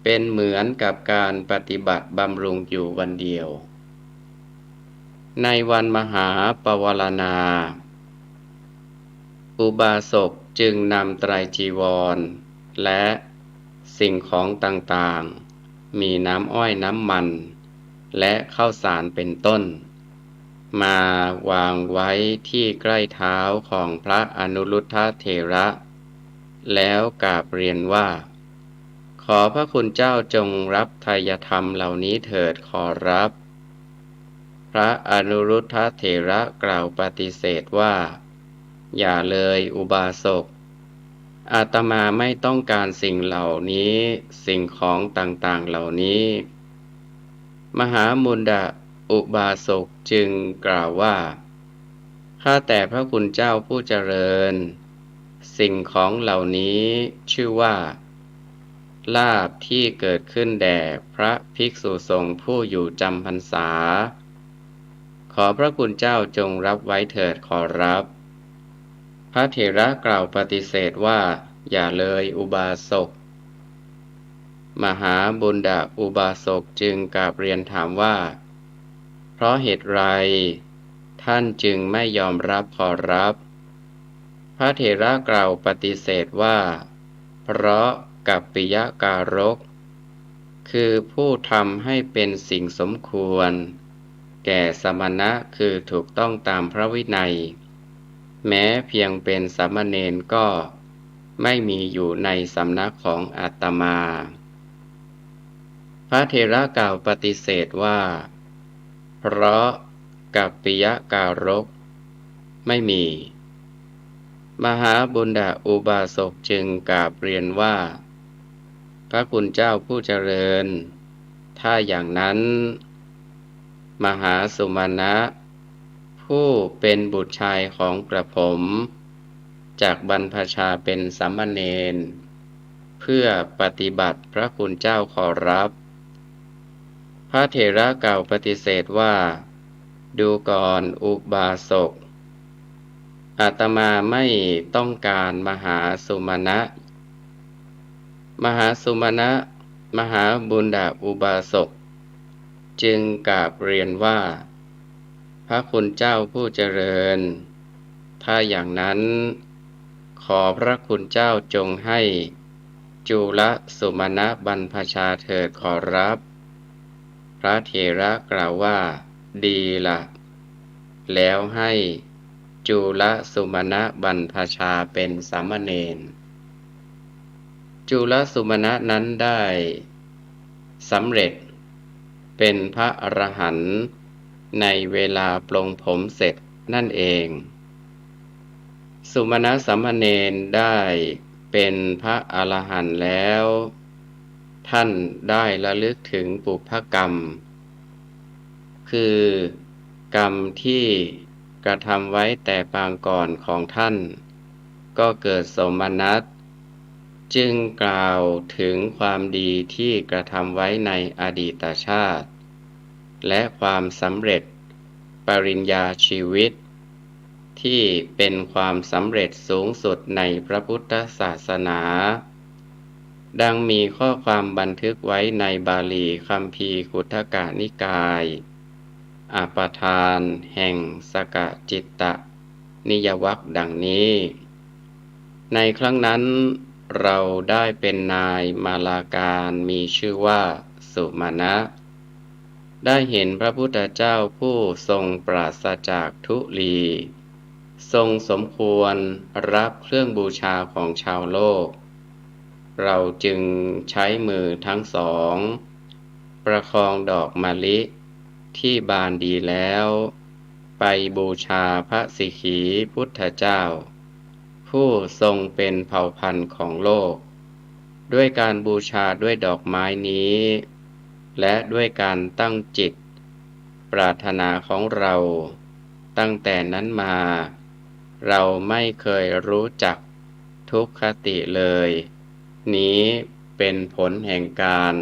เป็นเหมือนกับการปฏิบัติบำรุงอยู่วันเดียวในวันมหาปวารณาอุบาสกจึงนำไตรจีวรและสิ่งของต่างๆมีน้ำอ้อยน้ำมันและข้าวสารเป็นต้นมาวางไว้ที่ใกล้เท้าของพระอนุรุทธเถระแล้วกราบเรียนว่าขอพระคุณเจ้าจงรับไทยธรรมเหล่านี้เถิดขอรับพระอนุรุทธเถระกล่าวปฏิเสธว่าอย่าเลยอุบาสกอาตมาไม่ต้องการสิ่งเหล่านี้สิ่งของต่างๆเหล่านี้มหามุณฑะอุบาสกจึงกล่าวว่าข้าแต่พระคุณเจ้าผู้เจริญสิ่งของเหล่านี้ชื่อว่าลาภที่เกิดขึ้นแด่พระภิกษุสงฆ์ผู้อยู่จำพรรษาขอพระคุณเจ้าจงรับไว้เถิดขอรับพระเถระกล่าวปฏิเสธว่าอย่าเลยอุบาสกมหาบุณฑะอุบาสกจึงกราบเรียนถามว่าเพราะเหตุไรท่านจึงไม่ยอมรับขอรับพระเถระกล่าวปฏิเสธว่าเพราะกัปปิยการกคือผู้ทำให้เป็นสิ่งสมควรแก่สมณะคือถูกต้องตามพระวินัยแม้เพียงเป็นสามเณรก็ไม่มีอยู่ในสำนักของอาตมาพระเถระกล่าวปฏิเสธว่าเพราะกัปปิยการกไม่มีมหาบุณฑะอุบาสกจึงกราบเรียนว่าพระคุณเจ้าผู้เจริญถ้าอย่างนั้นมหาสุมาณะผู้เป็นบุตรชายของกระผมจากบรรพชาเป็นสามเณรเพื่อปฏิบัติพระคุณเจ้าขอรับพระเถระกล่าวปฏิเสธว่าดูก่อนอุบาสกอาตมาไม่ต้องการมหาสุมาณะมหาสุมาณะมหาบุณฑะอุบาสกจึงกราบเรียนว่าพระคุณเจ้าผู้เจริญถ้าอย่างนั้น ขอพระคุณเจ้าจงให้จุลสุมาณบรรพชาเถิดขอรับ พระเถระกล่าวว่าดีละแล้วให้จุลสุมาณบรรพชาเป็นสามเณรจุลสุมาณนั้นได้สำเร็จเป็นพระอรหันต์ในเวลาปลงผมเสร็จนั่นเองสุมาณสามเณรได้เป็นพระอรหันต์แล้วท่านได้ระลึกถึงปุพกรรมคือกรรมที่กระทำไว้แต่ปางก่อนของท่านก็เกิดสมนัสจึงกล่าวถึงความดีที่กระทำไว้ในอดีตชาติและความสำเร็จปริญญาชีวิตที่เป็นความสำเร็จสูงสุดในพระพุทธศาสนาดังมีข้อความบันทึกไว้ในบาลีคัมภีร์ขุททกนิกายอปทานแห่งสกจิตตนิยวรรคดังนี้ในครั้งนั้นเราได้เป็นนายมาลาการมีชื่อว่าสุมาณะได้เห็นพระพุทธเจ้าผู้ทรงปราศจากทุลีทรงสมควรรับเครื่องบูชาของชาวโลกเราจึงใช้มือทั้งสองประคองดอกมะลิที่บานดีแล้วไปบูชาพระสิขีพุทธเจ้าผู้ทรงเป็นเผ่าพันธุ์ของโลกด้วยการบูชาด้วยดอกไม้นี้และด้วยการตั้งจิตปรารถนาของเราตั้งแต่นั้นมาเราไม่เคยรู้จักทุกขติเลยนี้เป็นผลแห่งการ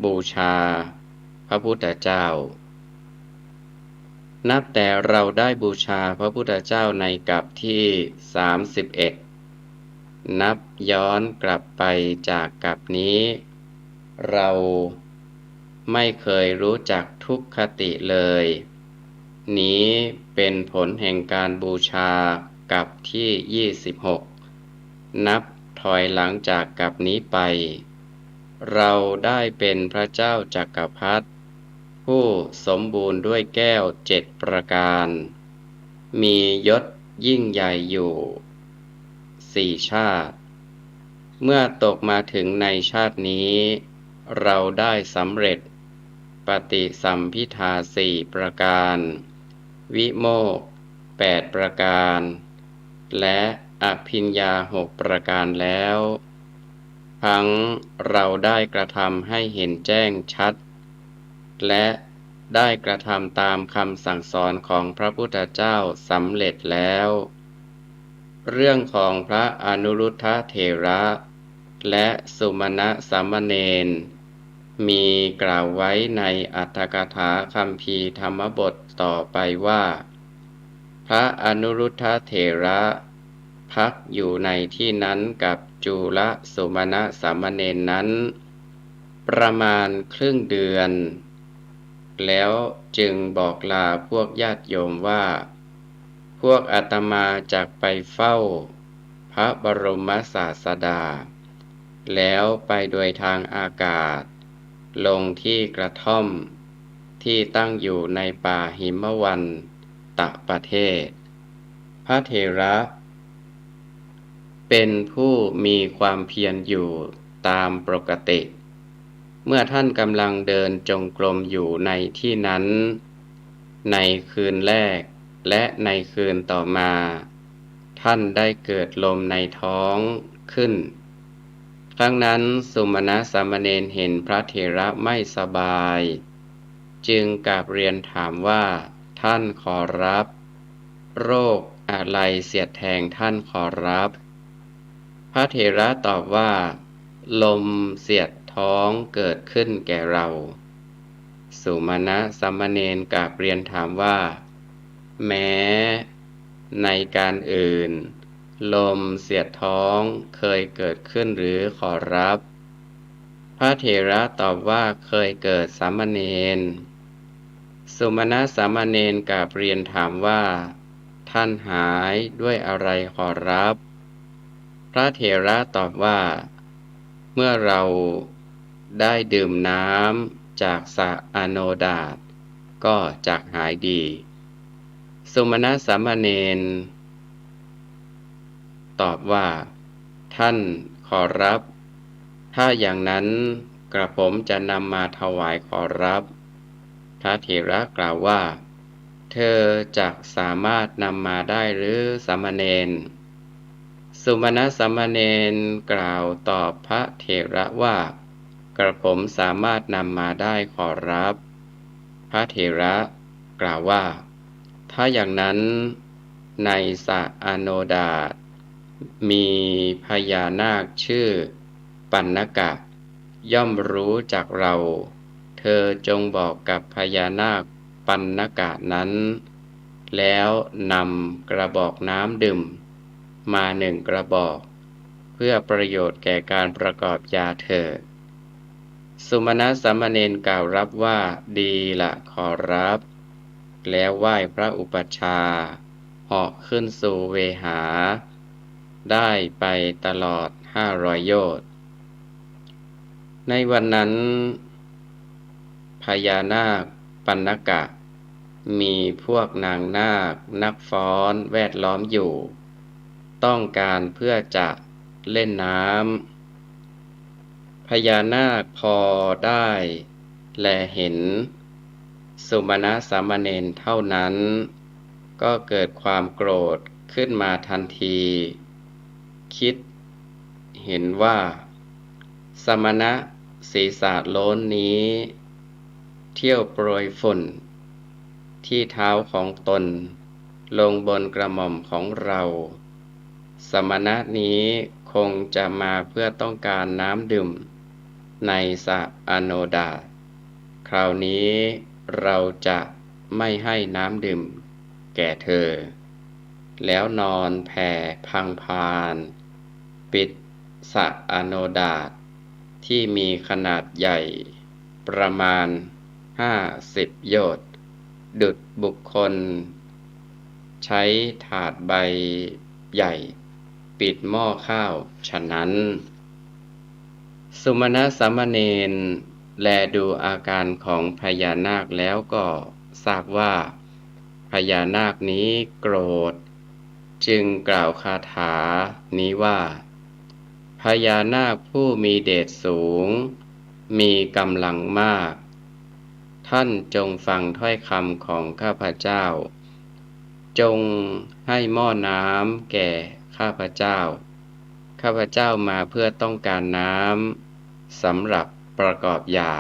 บูชาพระพุทธเจ้านับแต่เราได้บูชาพระพุทธเจ้าในกัปที่31นับย้อนกลับไปจากกัปนี้เราไม่เคยรู้จักทุกขติเลยนี้เป็นผลแห่งการบูชากัปที่26นับถอยหลังจากกัปนี้ไปเราได้เป็นพระเจ้าจักรพรรดิผู้สมบูรณ์ด้วยแก้ว7ประการมียศยิ่งใหญ่อยู่4ชาติเมื่อตกมาถึงในชาตินี้เราได้สำเร็จปฏิสัมภิทา4ประการวิโมกข์8ประการและอภิญญา6ประการแล้วทั้งเราได้กระทำให้เห็นแจ้งชัดและได้กระทำตามคำสั่งสอนของพระพุทธเจ้าสำเร็จแล้วเรื่องของพระอนุรุทธเถระและสุมาณสามเณรมีกล่าวไว้ในอรรถกถาคัมภีร์ธรรมบทต่อไปว่าพระอนุรุทธเถระพักอยู่ในที่นั้นกับจุลสุมาณสามเณรนั้นประมาณครึ่งเดือนแล้วจึงบอกลาพวกญาติโยมว่าพวกอาตมาจักไปเฝ้าพระบรมศาสดาแล้วไปโดยทางอากาศลงที่กระท่อมที่ตั้งอยู่ในป่าหิมวันตประเทศพระเถระเป็นผู้มีความเพียรอยู่ตามปกติเมื่อท่านกำลังเดินจงกรมอยู่ในที่นั้นในคืนแรกและในคืนต่อมาท่านได้เกิดลมในท้องขึ้นครั้งนั้นสุมาณสามเณรเห็นพระเถระไม่สบายจึงกราบเรียนถามว่าท่านขอรับโรคอะไรเสียดแทงท่านขอรับพระเถระตอบว่าลมเสียดท้องเกิดขึ้นแก่เราสุมาณสามเณรกราบเรียนถามว่าแม้ในการอื่นลมเสียดท้องเคยเกิดขึ้นหรือขอรับพระเถระตอบว่าเคยเกิดสามเณรสุมาณสามเณรกราบเรียนถามว่าท่านหายด้วยอะไรขอรับ ระเถระตอบว่าเมื่อเราได้ดื่มน้ำจากสระอโนดาตก็จักหายดีสุมาณะสามเณรตอบว่าท่านขอรับถ้าอย่างนั้นกระผมจะนำมาถวายขอรับพระเถระกล่าวว่าเธอจักสามารถนำมาได้หรือสามเณรสุมาณะสามเณรกล่าวตอบพระเถระว่ากระผมสามารถนำมาได้ขอรับพระเถระกล่าวว่าถ้าอย่างนั้นในสระอโนดาตมีพญานาคชื่อปัณณกะย่อมรู้จักเราเธอจงบอกกับพญานาคปัณณกะนั้นแล้วนำกระบอกน้ำดื่มมา1 กระบอกเพื่อประโยชน์แก่การประกอบยาเถิดสุมาณะสามเณรกล่าวรับว่าดีละขอรับแล้วไหว้พระอุปัชฌาย์เหาะขึ้นสู่เวหาได้ไปตลอด500 โยชน์ในวันนั้นพญานาคปัณณกะมีพวกนางนาคนักฟ้อนแวดล้อมอยู่ต้องการเพื่อจะเล่นน้ำพญานาคพอได้แลเห็นสุมาณะสามเณรเท่านั้นก็เกิดความโกรธขึ้นมาทันทีคิดเห็นว่าสมณะศีรษะโล้นนี้เที่ยวโปรยฝุ่นที่เท้าของตนลงบนกระหม่อมของเราสมณะนี้คงจะมาเพื่อต้องการน้ำดื่มในสระอโนดาตคราวนี้เราจะไม่ให้น้ำดื่มแก่เธอแล้วนอนแผ่พังพานปิดสระอโนดาตที่มีขนาดใหญ่ประมาณ50 โยชน์ดุจบุคคลใช้ถาดใบใหญ่ปิดหม้อข้าวฉะนั้นสุมาณะสามเณรแลดูอาการของพญานาคแล้วก็ทราบว่าพญานาคนี้โกรธจึงกล่าวคาถานี้ว่าพญานาคผู้มีเดชสูงมีกำลังมากท่านจงฟังถ้อยคำของข้าพเจ้าจงให้หม้อน้ำแก่ข้าพเจ้าข้าพเจ้ามาเพื่อต้องการน้ำสำหรับประกอบยา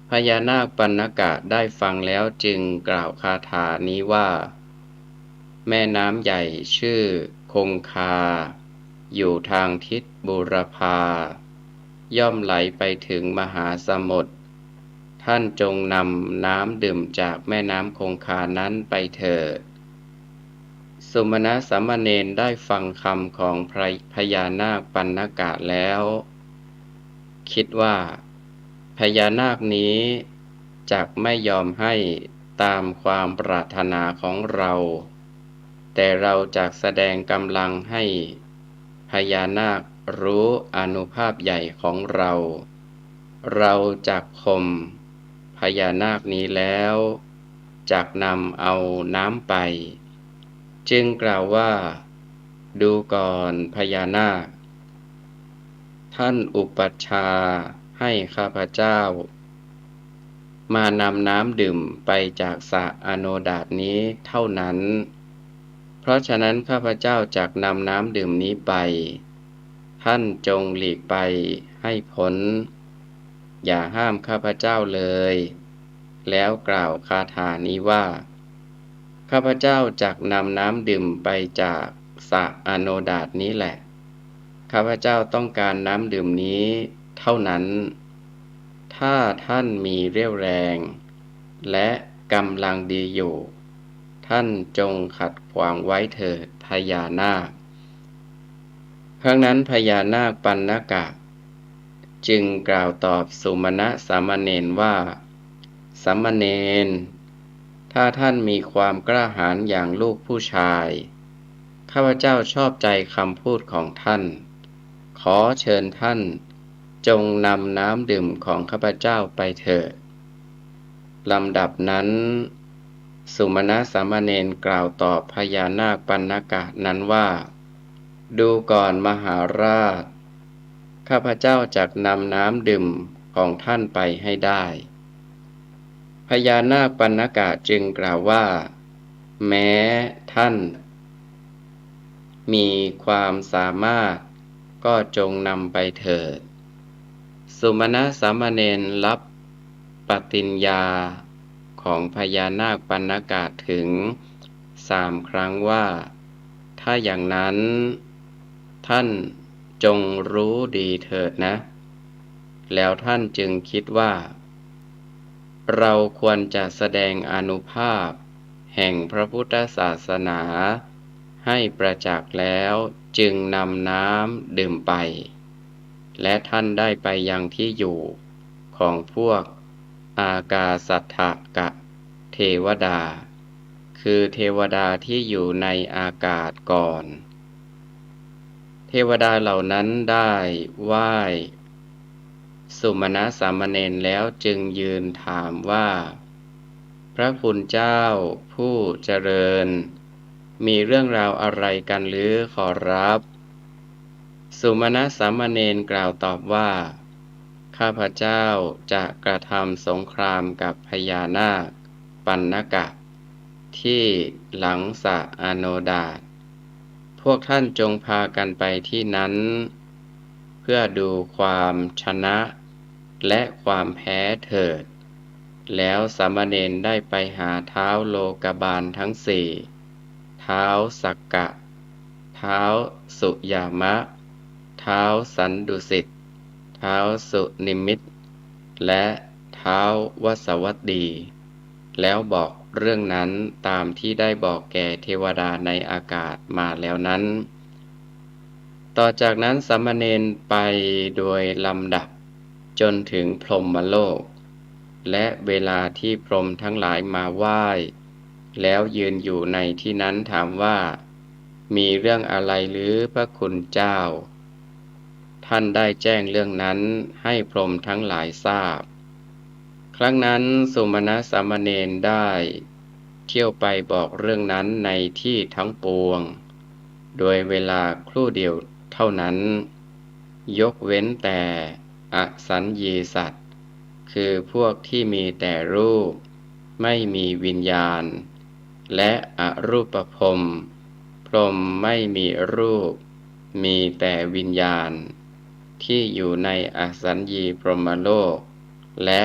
พญานาคปัณณกะได้ฟังแล้วจึงกล่าวคาถานี้ว่าแม่น้ำใหญ่ชื่อคงคาอยู่ทางทิศบูรพาย่อมไหลไปถึงมหาสมุทรท่านจงนำน้ำดื่มจากแม่น้ำคงคานั้นไปเถิดสุมาณะสามเณรได้ฟังคำของพญานาคปัณณกะแล้วคิดว่าพญานาคนี้จักไม่ยอมให้ตามความปรารถนาของเราแต่เราจักแสดงกำลังให้พญานาครู้อานุภาพใหญ่ของเราจักข่มพญานาคนี้แล้วจักนำเอาน้ำไปจึงกล่าวว่าดูก่อนพญานาคท่านอุปัชฌาย์ให้ข้าพเจ้ามานำน้ำดื่มไปจากสระอโนดาตนี้เท่านั้นเพราะฉะนั้นข้าพเจ้าจักนำน้ำดื่มนี้ไปท่านจงหลีกไปให้พ้นอย่าห้ามข้าพเจ้าเลยแล้วกล่าวคาถานี้ว่าข้าพเจ้าจักนำน้ำดื่มไปจากสระอโนดาตนี้แหละข้าพเจ้าต้องการน้ำดื่มนี้เท่านั้นถ้าท่านมีเรี่ยวแรงและกำลังดีอยู่ท่านจงขัดขวางไว้เถิดพญานาคครั้งนั้นพญานาคปัณณกะจึงกล่าวตอบสุมาณะสามเณรว่าสามเณรถ้าท่านมีความกล้าหาญอย่างลูกผู้ชาย ข้าพเจ้าชอบใจคำพูดของท่าน ขอเชิญท่านจงนำน้ำดื่มของข้าพเจ้าไปเถิดลำดับนั้นสุมาณะสามเณรกล่าวตอบพญานาคปัณณกะนั้นว่าดูก่อนมหาราชข้าพเจ้าจักนำน้ำดื่มของท่านไปให้ได้พญานาคปัณณกะจึงกล่าวว่าแม้ท่านมีความสามารถก็จงนำไปเถิดสุมาณะสามเณรรับปฏิญญาของพญานาคปัณณกะถึง3 ครั้งว่าถ้าอย่างนั้นท่านจงรู้ดีเถิดนะแล้วท่านจึงคิดว่าเราควรจะแสดงอานุภาพแห่งพระพุทธศาสนาให้ประจักษ์แล้วจึงนำน้ำดื่มไปและท่านได้ไปยังที่อยู่ของพวกอากาสัทธกะเทวดาคือเทวดาที่อยู่ในอากาศก่อนเทวดาเหล่านั้นได้ไหว้สุมาณะสามเณรแล้วจึงยืนถามว่าพระคุณเจ้าผู้เจริญมีเรื่องราวอะไรกันหรือขอรับสุมาณะสามเณรกล่าวตอบว่าข้าพเจ้าจะกระทำสงครามกับพญานาคปัณณกะที่หลังสระอโนดาตพวกท่านจงพากันไปที่นั้นเพื่อดูความชนะและความแพ้เถิดแล้วสามเณรได้ไปหาท้าวโลกบาลทั้ง4ท้าวสักกะท้าวสุยามะท้าวสันดุสิตท้าวสุนิมิตและท้าววสวัตดีแล้วบอกเรื่องนั้นตามที่ได้บอกแก่เทวดาในอากาศมาแล้วนั้นต่อจากนั้นสามเณรไปโดยลำดับจนถึงพรหมโลกและเวลาที่พรหมทั้งหลายมาไหว้แล้วยืนอยู่ในที่นั้นถามว่ามีเรื่องอะไรหรือพระคุณเจ้าท่านได้แจ้งเรื่องนั้นให้พรหมทั้งหลายทราบครั้งนั้นสุมาณะสามเณรได้เที่ยวไปบอกเรื่องนั้นในที่ทั้งปวงโดยเวลาครู่เดียวเท่านั้นยกเว้นแต่อสัญญีสัตว์คือพวกที่มีแต่รูปไม่มีวิญญาณและอรูปพรหมพรหมไม่มีรูปมีแต่วิญญาณที่อยู่ในอสัญญีพรหมโลกและ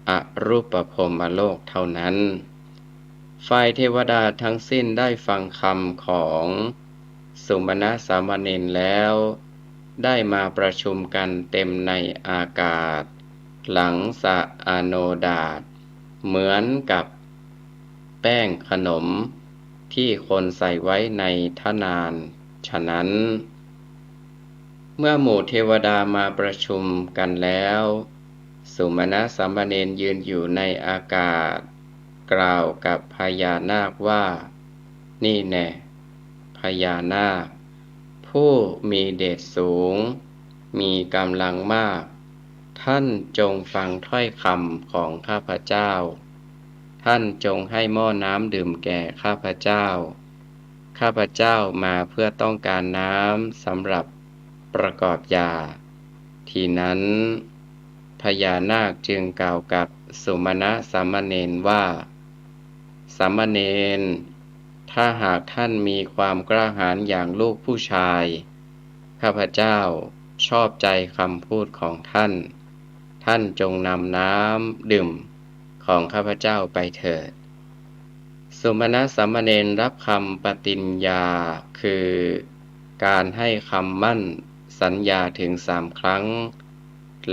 อรูปพรหมโลกเท่านั้นฝ่ายเทวดาทั้งสิ้นได้ฟังคำของสุมาณะสามเณรแล้วได้มาประชุมกันเต็มในอากาศหลังสระอโนดาตเหมือนกับแป้งขนมที่คนใส่ไว้ในทนานฉะนั้นเมื่อหมู่เทวดามาประชุมกันแล้วสุมาณะสามเณรยืนอยู่ในอากาศกล่าวกับพญานาคว่านี่แน่พญานาคผู้มีเดชสูงมีกำลังมากท่านจงฟังถ้อยคำของข้าพเจ้าท่านจงให้หม้อน้ำดื่มแก่ข้าพเจ้าข้าพเจ้ามาเพื่อต้องการน้ำสำหรับประกอบยาทีนั้นพญานาคจึงกล่าวกับสุมาณะสามเณรว่าสามเณรถ้าหากท่านมีความกล้าหาญอย่างลูกผู้ชายข้าพเจ้าชอบใจคำพูดของท่านท่านจงนำน้ำดื่มของข้าพเจ้าไปเถิดสุมาณะสามเณรรับคำปฏิญญาคือการให้คำมั่นสัญญาถึง3 ครั้ง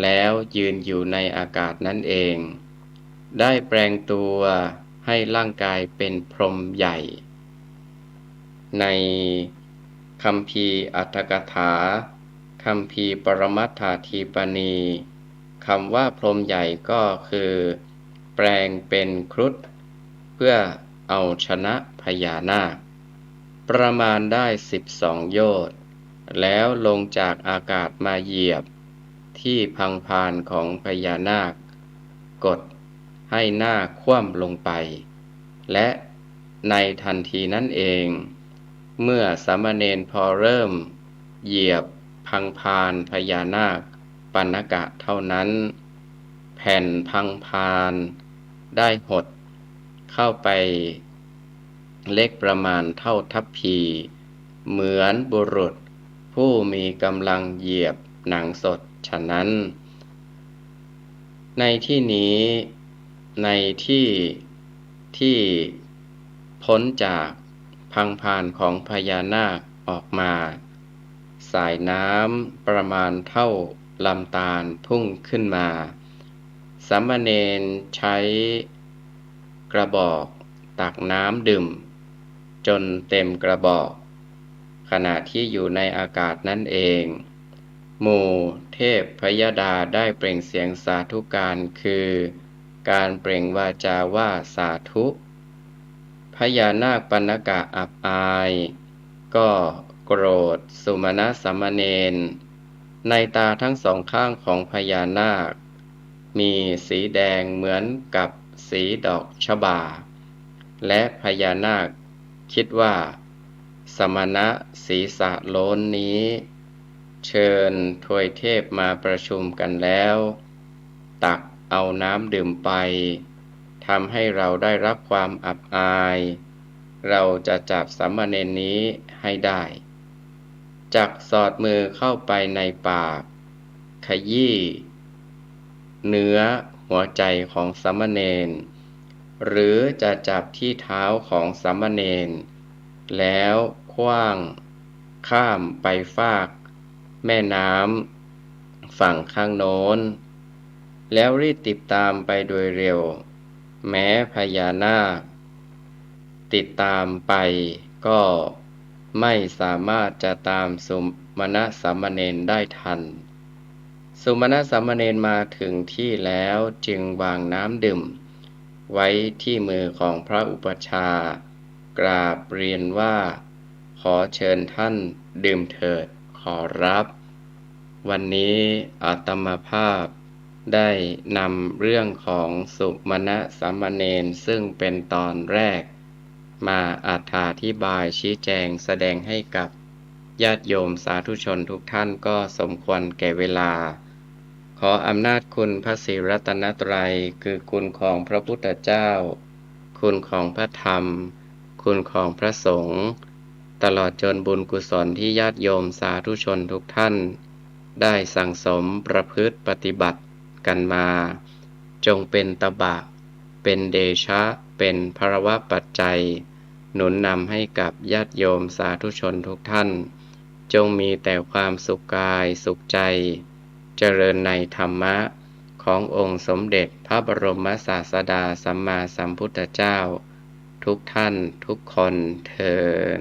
แล้วยืนอยู่ในอากาศนั่นเองได้แปลงตัวให้ร่างกายเป็นพรหมใหญ่ในคัมภีร์อรรถกถาคัมภีร์ปรมัตถทีปณีคำว่าพรหมใหญ่ก็คือแปลงเป็นครุฑเพื่อเอาชนะพญานาค ประมาณได้12 โยชน์แล้วลงจากอากาศมาเหยียบที่พังพานของพญานาคกดให้หน้าคว่ำลงไปและในทันทีนั้นเองเมื่อสามเณรพอเริ่มเหยียบพังพานพญานาคปัณกะเท่านั้นแผ่นพังพานได้หดเข้าไปเล็กประมาณเท่าทัพพีเหมือนบุรุษผู้มีกำลังเหยียบหนังสดฉะนั้นในที่นี้ในที่พ้นจากพังพานของพญานาคออกมาสายน้ำประมาณเท่าลำธารพุ่งขึ้นมาสามเณรใช้กระบอกตักน้ำดื่มจนเต็มกระบอกขณะที่อยู่ในอากาศนั่นเองหมู่เทพพยดาได้เปล่งเสียงสาธุการคือการเปล่งวาจาว่าสาธุพญานาคปัณกะอับอายก็โกรธสุมาณะสามเณรในตาทั้งสองข้างของพญานาคมีสีแดงเหมือนกับสีดอกชบาและพญานาคคิดว่าสมณะศีรษะโล้นนี้เชิญทวยเทพมาประชุมกันแล้วตักเอาน้ำดื่มไปทำให้เราได้รับความอับอายเราจะจับสามเณรนี้ให้ได้จักสอดมือเข้าไปในปากขยี้เนื้อหัวใจของสามเณรหรือจะจับที่เท้าของสามเณรแล้วขว้างข้ามไปฟากแม่น้ำฝั่งข้างโน้นแล้วรีบติดตามไปโดยเร็วแม้พญานาคติดตามไปก็ไม่สามารถจะตามสุมาณะสามเณรได้ทันสุมาณะสามเณรมาถึงที่แล้วจึงวางน้ำดื่มไว้ที่มือของพระอุปัชฌาย์กราบเรียนว่าขอเชิญท่านดื่มเถิดขอรับวันนี้อาตมาภาพได้นำเรื่องของสุมาณะสามเณรซึ่งเป็นตอนแรกมาอธิบายชี้แจงแสดงให้กับญาติโยมสาธุชนทุกท่านก็สมควรแก่เวลาขออำนาจคุณพระศรีรัตนตรัยคือคุณของพระพุทธเจ้าคุณของพระธรรมคุณของพระสงฆ์ตลอดจนบุญกุศลที่ญาติโยมสาธุชนทุกท่านได้สั่งสมประพฤติปฏิบัติกันมาจงเป็นตบะเป็นเดชะเป็นภรวปัจจัยหนุนนำให้กับญาติโยมสาธุชนทุกท่านจงมีแต่ความสุขกายสุขใจเจริญในธรรมะขององค์สมเด็จพระบรมศาสดาสัมมาสัมพุทธเจ้าทุกท่านทุกคนเทอญ